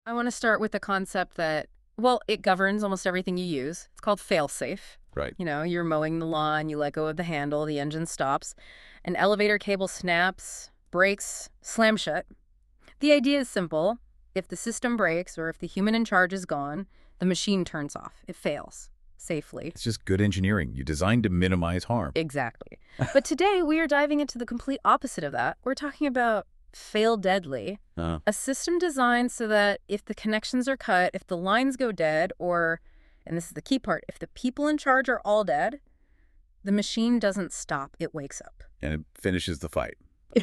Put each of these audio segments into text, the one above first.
I want to start with the concept that, well, it governs almost everything you use. It's called fail-safe. Right. You know, you're mowing the lawn, you let go of the handle, the engine stops, an elevator cable snaps, brakes, slam shut. The idea is simple. If the system breaks or if the human in charge is gone, the machine turns off. It fails safely. It's just good engineering. You designed to minimize harm. Exactly. But today we are diving into the complete opposite of that. We're talking about fail deadly, Uh, a system designed so that if the connections are cut, if the lines go dead, or, and this is the key part, if the people in charge are all dead, the machine doesn't stop, it wakes up. and it finishes the fight.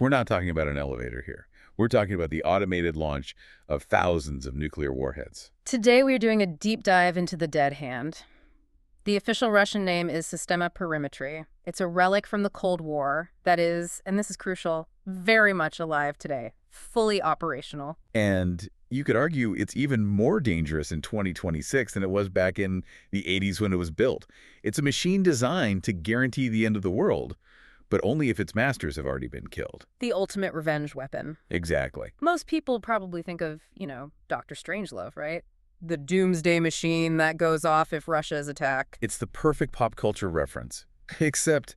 We're not talking about an elevator here. We're talking about the automated launch of thousands of nuclear warheads. Today we are doing a deep dive into the dead hand. The official Russian name is Systema Perimetry. It's a relic from the Cold War that is, and this is crucial, very much alive today, fully operational. And you could argue it's even more dangerous in 2026 than it was back in the 80s when it was built. It's a machine designed to guarantee the end of the world, but only if its masters have already been killed. The ultimate revenge weapon. Exactly. Most people probably think of, Dr. Strangelove, right? The doomsday machine that goes off if Russia is attacked. It's the perfect pop culture reference. Except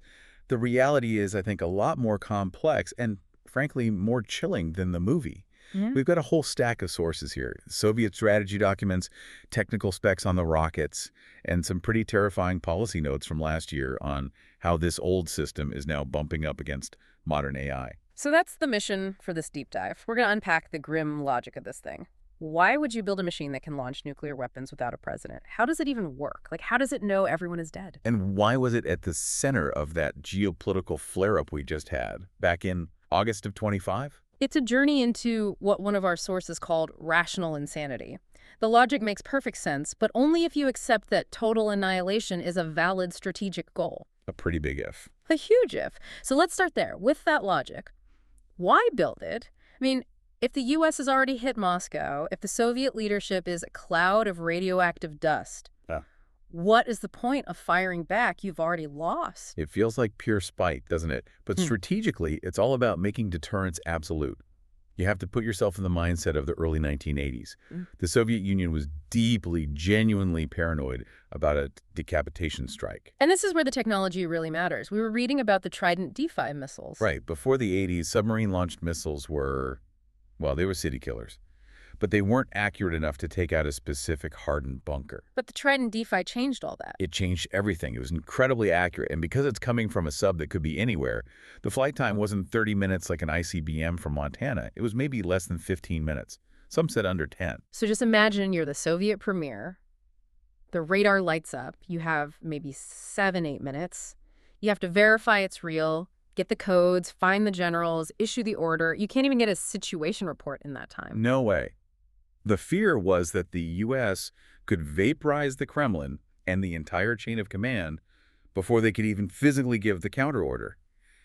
the reality is, I think, a lot more complex and, frankly, more chilling than the movie. Yeah. We've got a whole stack of sources here. Soviet strategy documents, technical specs on the rockets, and some pretty terrifying policy notes from last year on how this old system is now bumping up against modern AI. So that's the mission for this deep dive. We're going to unpack the grim logic of this thing. Why would you build a machine that can launch nuclear weapons without a president? How does it even work? Like, how does it know everyone is dead? And why was it at the center of that geopolitical flare-up we just had back in August of 25? It's a journey into what one of our sources called rational insanity. The logic makes perfect sense, but only if you accept that total annihilation is a valid strategic goal. A pretty big if. A huge if. So let's start there. With that logic, why build it? I mean, if the U.S. has already hit Moscow, if the Soviet leadership is a cloud of radioactive dust, what is the point of firing back? You've already lost. It feels like pure spite, doesn't it? But strategically, it's all about making deterrence absolute. You have to put yourself in the mindset of the early 1980s. The Soviet Union was deeply, genuinely paranoid about a decapitation strike. And this is where the technology really matters. We were reading about the Trident D5 missiles. Right. Before the 80s, submarine-launched missiles were, well, they were city killers. But they weren't accurate enough to take out a specific hardened bunker. But the Trident D5 changed all that. It changed everything. It was incredibly accurate, and because it's coming from a sub that could be anywhere, the flight time wasn't 30 minutes like an ICBM from Montana. It was maybe less than 15 minutes. Some said under 10. So just imagine you're the Soviet premier. The radar lights up. You have maybe 7-8 minutes. You have to verify it's real, get the codes, find the generals, issue the order. You can't even get a situation report in that time. No way. The fear was that the U.S. could vaporize the Kremlin and the entire chain of command before they could even physically give the counterorder.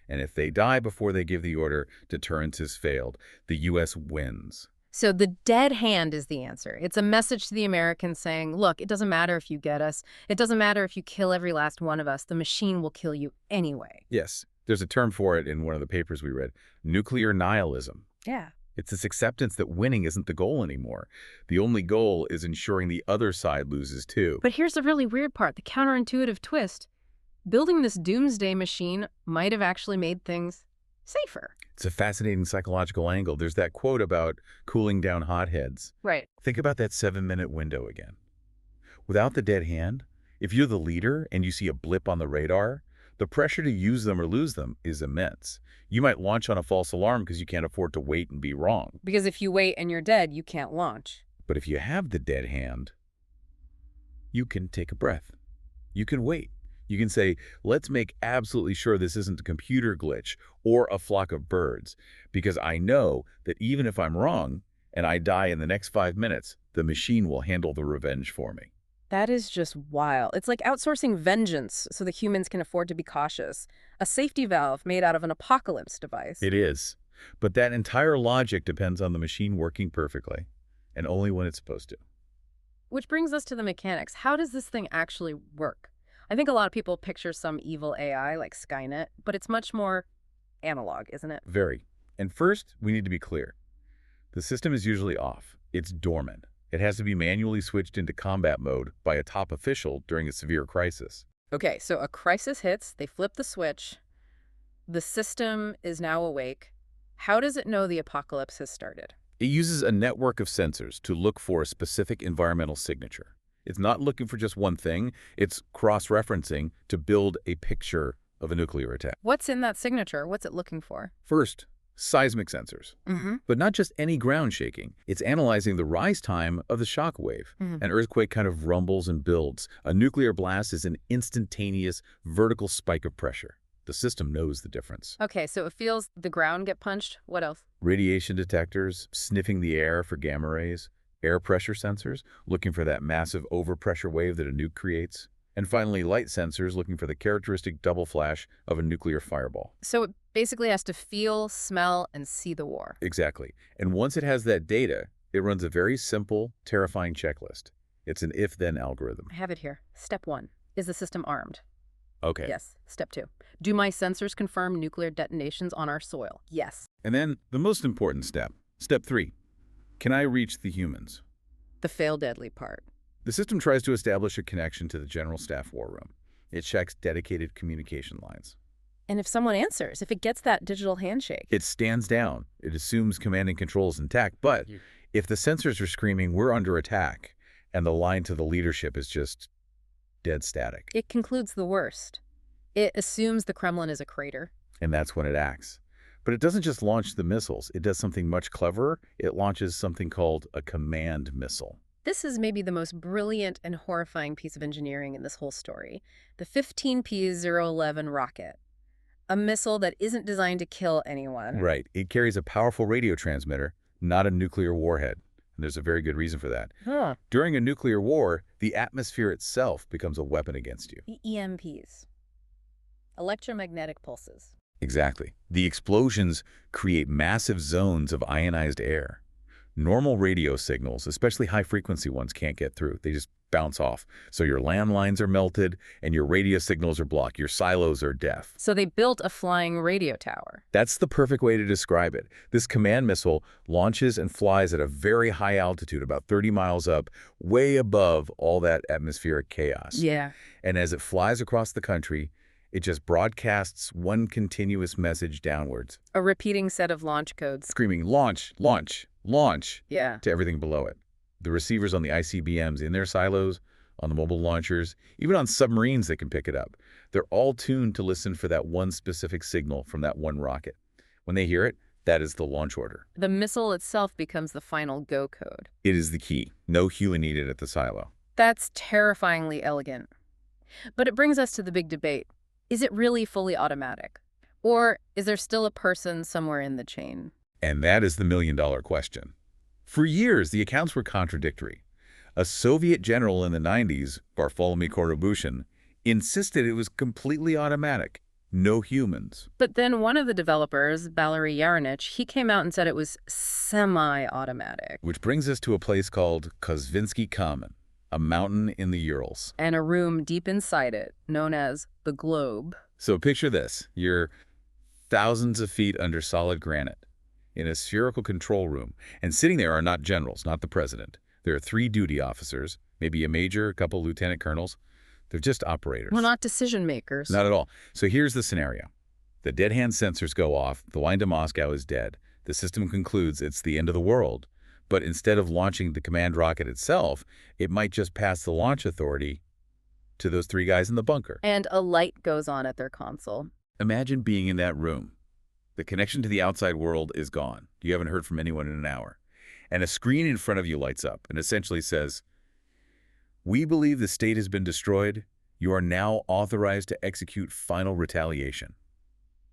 And if they die before they give the order, deterrence has failed. The U.S. wins. So the dead hand is the answer. It's a message to the Americans saying, look, it doesn't matter if you get us. It doesn't matter if you kill every last one of us. The machine will kill you anyway. Yes, there's a term for it in one of the papers we read, nuclear nihilism. Yeah. It's this acceptance that winning isn't the goal anymore. The only goal is ensuring the other side loses too. But here's the really weird part, the counterintuitive twist. Building this doomsday machine might have actually made things safer. It's a fascinating psychological angle. There's that quote about cooling down hotheads. Right. Think about that 7-minute window again. Without the dead hand, if you're the leader and you see a blip on the radar, the pressure to use them or lose them is immense. You might launch on a false alarm because you can't afford to wait and be wrong. Because if you wait and you're dead, you can't launch. But if you have the dead hand, you can take a breath. You can wait. You can say, let's make absolutely sure this isn't a computer glitch or a flock of birds, because I know that even if I'm wrong and I die in the next 5 minutes, the machine will handle the revenge for me. That is just wild. It's like outsourcing vengeance so the humans can afford to be cautious. A safety valve made out of an apocalypse device. It is. But that entire logic depends on the machine working perfectly, and only when it's supposed to. Which brings us to the mechanics. How does this thing actually work? I think a lot of people picture some evil AI like Skynet, but it's much more analog, isn't it? Very. And first, we need to be clear. The system is usually off. It's dormant. It has to be manually switched into combat mode by a top official during a severe crisis. Okay, so a crisis hits, they flip the switch, the system is now awake. How does it know the apocalypse has started? It uses a network of sensors to look for a specific environmental signature. It's not looking for just one thing, it's cross-referencing to build a picture of a nuclear attack. What's in that signature? What's it looking for? First, seismic sensors. But not just any ground shaking. It's analyzing the rise time of the shock wave. An earthquake kind of rumbles and builds. A nuclear blast is an instantaneous vertical spike of pressure. The system knows the difference. Okay, so it feels the ground get punched. What else? Radiation detectors, sniffing the air for gamma rays. Air pressure sensors, looking for that massive overpressure wave that a nuke creates. And finally, light sensors, looking for the characteristic double flash of a nuclear fireball. So it basically has to feel, smell, and see the war. Exactly. And once it has that data, it runs a very simple, terrifying checklist. It's an if-then algorithm. I have it here. Step 1. Is the system armed? Okay. Yes. Step 2. Do my sensors confirm nuclear detonations on our soil? Yes. And then the most important step, step 3. Can I reach the humans? The fail-deadly part. The system tries to establish a connection to the General Staff War Room. It checks dedicated communication lines. And if someone answers, if it gets that digital handshake? It stands down. It assumes command and control is intact. But if the sensors are screaming, we're under attack, and the line to the leadership is just dead static. It concludes the worst. It assumes the Kremlin is a crater. And that's when it acts. But it doesn't just launch the missiles. It does something much cleverer. It launches something called a command missile. This is maybe the most brilliant and horrifying piece of engineering in this whole story. The 15P011 rocket. A missile that isn't designed to kill anyone. Right. It carries a powerful radio transmitter, not a nuclear warhead. And there's a very good reason for that. Huh. During a nuclear war, the atmosphere itself becomes a weapon against you. The EMPs. Electromagnetic pulses. Exactly. The explosions create massive zones of ionized air. Normal radio signals, especially high-frequency ones, can't get through. They just bounce off. So your landlines are melted, and your radio signals are blocked. Your silos are deaf. So they built a flying radio tower. That's the perfect way to describe it. This command missile launches and flies at a very high altitude, about 30 miles up, way above all that atmospheric chaos. Yeah. And as it flies across the country, it just broadcasts one continuous message downwards. A repeating set of launch codes. Screaming, launch, launch, launch, Yeah. to everything below it. The receivers on the ICBMs in their silos, on the mobile launchers, even on submarines that can pick it up. They're all tuned to listen for that one specific signal from that one rocket. When they hear it, that is the launch order. The missile itself becomes the final go code. It is the key. No human needed at the silo. That's terrifyingly elegant. But it brings us to the big debate. Is it really fully automatic? Or is there still a person somewhere in the chain? And that is the million-dollar question. For years, the accounts were contradictory. A Soviet general in the 90s, Bartholomew Korobushin, insisted it was completely automatic, no humans. But then one of the developers, Valery Yaronich, he came out and said it was semi-automatic. Which brings us to a place called Kozvinsky Kamen, a mountain in the Urals. And a room deep inside it, known as the globe. So picture this. You're thousands of feet under solid granite in a spherical control room. And sitting there are not generals, not the president. There are 3 duty officers, maybe a major, a couple lieutenant colonels. They're just operators. Well, not decision makers. Not at all. So here's the scenario. The dead hand sensors go off. The line to Moscow is dead. The system concludes it's the end of the world. But instead of launching the command rocket itself, it might just pass the launch authority to those 3 guys in the bunker. And a light goes on at their console. Imagine being in that room. The connection to the outside world is gone. You haven't heard from anyone in an hour. And a screen in front of you lights up and essentially says, "We believe the state has been destroyed. You are now authorized to execute final retaliation.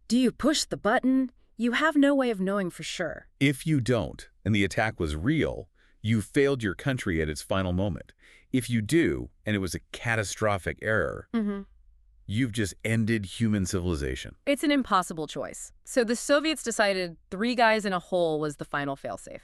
Do you push the button? You have no way of knowing for sure. If you don't, and the attack was real, you failed your country at its final moment. If you do, and it was a catastrophic error, you've just ended human civilization." It's an impossible choice. So the Soviets decided 3 guys in a hole was the final failsafe.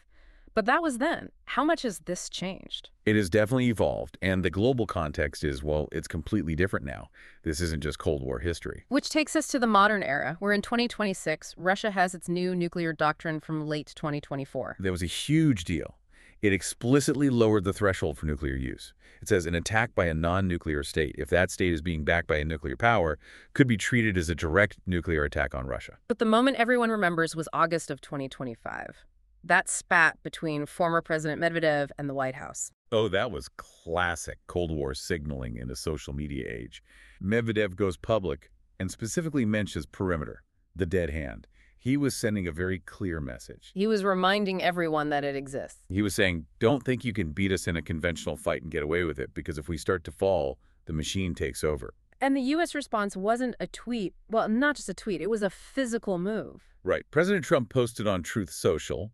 But that was then. How much has this changed? It has definitely evolved, and the global context is, well, it's completely different now. This isn't just Cold War history. Which takes us to the modern era, where in 2026, Russia has its new nuclear doctrine from late 2024. That was a huge deal. It explicitly lowered the threshold for nuclear use. It says an attack by a non-nuclear state, if that state is being backed by a nuclear power, could be treated as a direct nuclear attack on Russia. But the moment everyone remembers was August of 2025. That spat between former President Medvedev and the White House. Oh, that was classic Cold War signaling in a social media age. Medvedev goes public and specifically mentions perimeter, the dead hand. He was sending a very clear message. He was reminding everyone that it exists. He was saying, don't think you can beat us in a conventional fight and get away with it, because if we start to fall, the machine takes over. And the U.S. response wasn't a tweet. Well, not just a tweet. It was a physical move. Right. President Trump posted on Truth Social,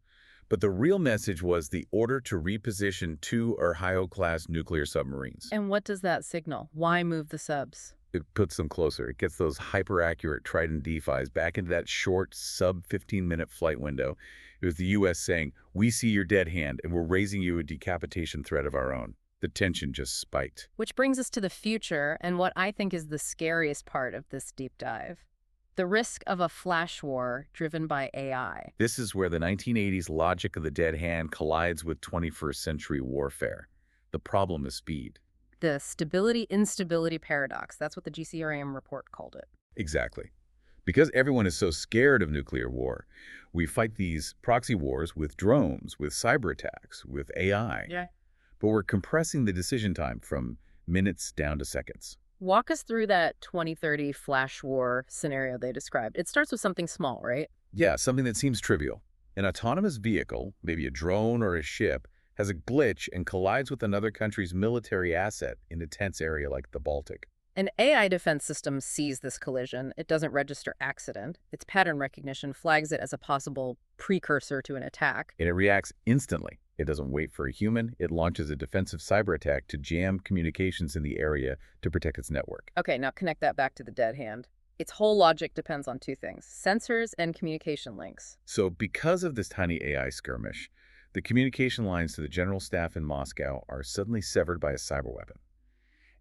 but the real message was the order to reposition 2 Ohio-class nuclear submarines. And what does that signal? Why move the subs? It puts them closer. It gets those hyper-accurate Trident D5s back into that short, sub-15-minute flight window. It was the U.S. saying, we see your dead hand, and we're raising you a decapitation threat of our own. The tension just spiked. Which brings us to the future and what I think is the scariest part of this deep dive. The risk of a flash war driven by AI. This is where the 1980s logic of the dead hand collides with 21st century warfare. The problem is speed. The stability-instability paradox. That's what the GCRAM report called it. Exactly. Because everyone is so scared of nuclear war, we fight these proxy wars with drones, with cyber attacks, with AI. Yeah. But we're compressing the decision time from minutes down to seconds. Walk us through that 2030 flash war scenario they described. It starts with something small, right? Yeah, something that seems trivial. An autonomous vehicle, maybe a drone or a ship, has a glitch and collides with another country's military asset in a tense area like the Baltic. An AI defense system sees this collision. It doesn't register accident. Its pattern recognition flags it as a possible precursor to an attack. And it reacts instantly. It doesn't wait for a human. It launches a defensive cyber attack to jam communications in the area to protect its network. Okay, now connect that back to the dead hand. Its whole logic depends on 2 things, sensors and communication links. So because of this tiny AI skirmish, the communication lines to the general staff in Moscow are suddenly severed by a cyber weapon.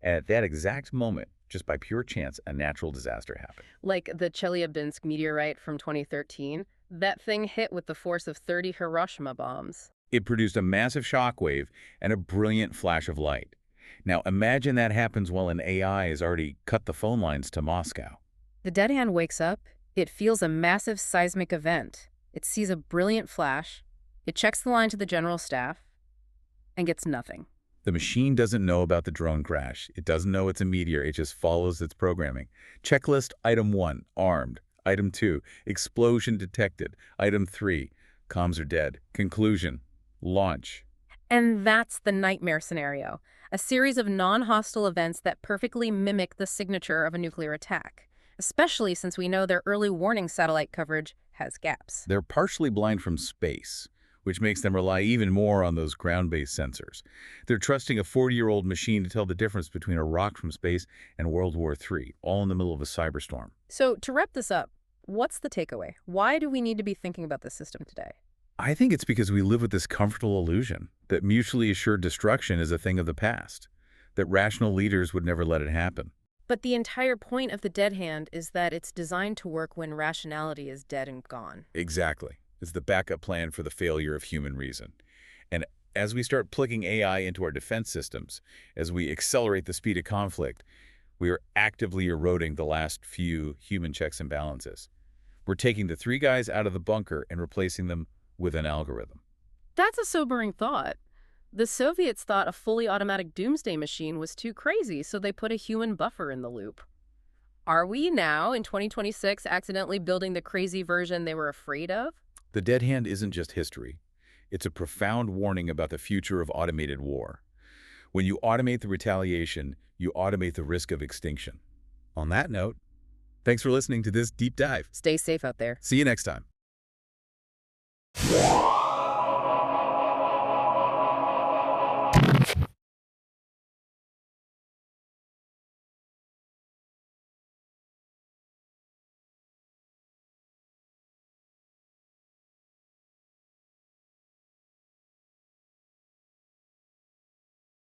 And at that exact moment, just by pure chance, a natural disaster happened. Like the Chelyabinsk meteorite from 2013, that thing hit with the force of 30 Hiroshima bombs. It produced a massive shockwave and a brilliant flash of light. Now imagine that happens while an AI has already cut the phone lines to Moscow. The dead hand wakes up. It feels a massive seismic event. It sees a brilliant flash. It checks the line to the general staff and gets nothing. The machine doesn't know about the drone crash. It doesn't know it's a meteor. It just follows its programming. Checklist item 1, armed. Item 2, explosion detected. Item 3, comms are dead. Conclusion, launch. And that's the nightmare scenario, a series of non-hostile events that perfectly mimic the signature of a nuclear attack, especially since we know their early warning satellite coverage has gaps. They're partially blind from space, which makes them rely even more on those ground-based sensors. They're trusting a 40-year-old machine to tell the difference between a rock from space and World War III, all in the middle of a cyberstorm. So to wrap this up, what's the takeaway? Why do we need to be thinking about this system today? I think it's because we live with this comfortable illusion that mutually assured destruction is a thing of the past, that rational leaders would never let it happen. But the entire point of the dead hand is that it's designed to work when rationality is dead and gone. Exactly. It's the backup plan for the failure of human reason. And as we start plugging AI into our defense systems, as we accelerate the speed of conflict, we are actively eroding the last few human checks and balances. We're taking the 3 guys out of the bunker and replacing them with an algorithm. That's a sobering thought. The Soviets thought a fully automatic doomsday machine was too crazy, so they put a human buffer in the loop. Are we now, in 2026, accidentally building the crazy version they were afraid of? The dead hand isn't just history. It's a profound warning about the future of automated war. When you automate the retaliation, you automate the risk of extinction. On that note, thanks for listening to this deep dive. Stay safe out there. See you next time.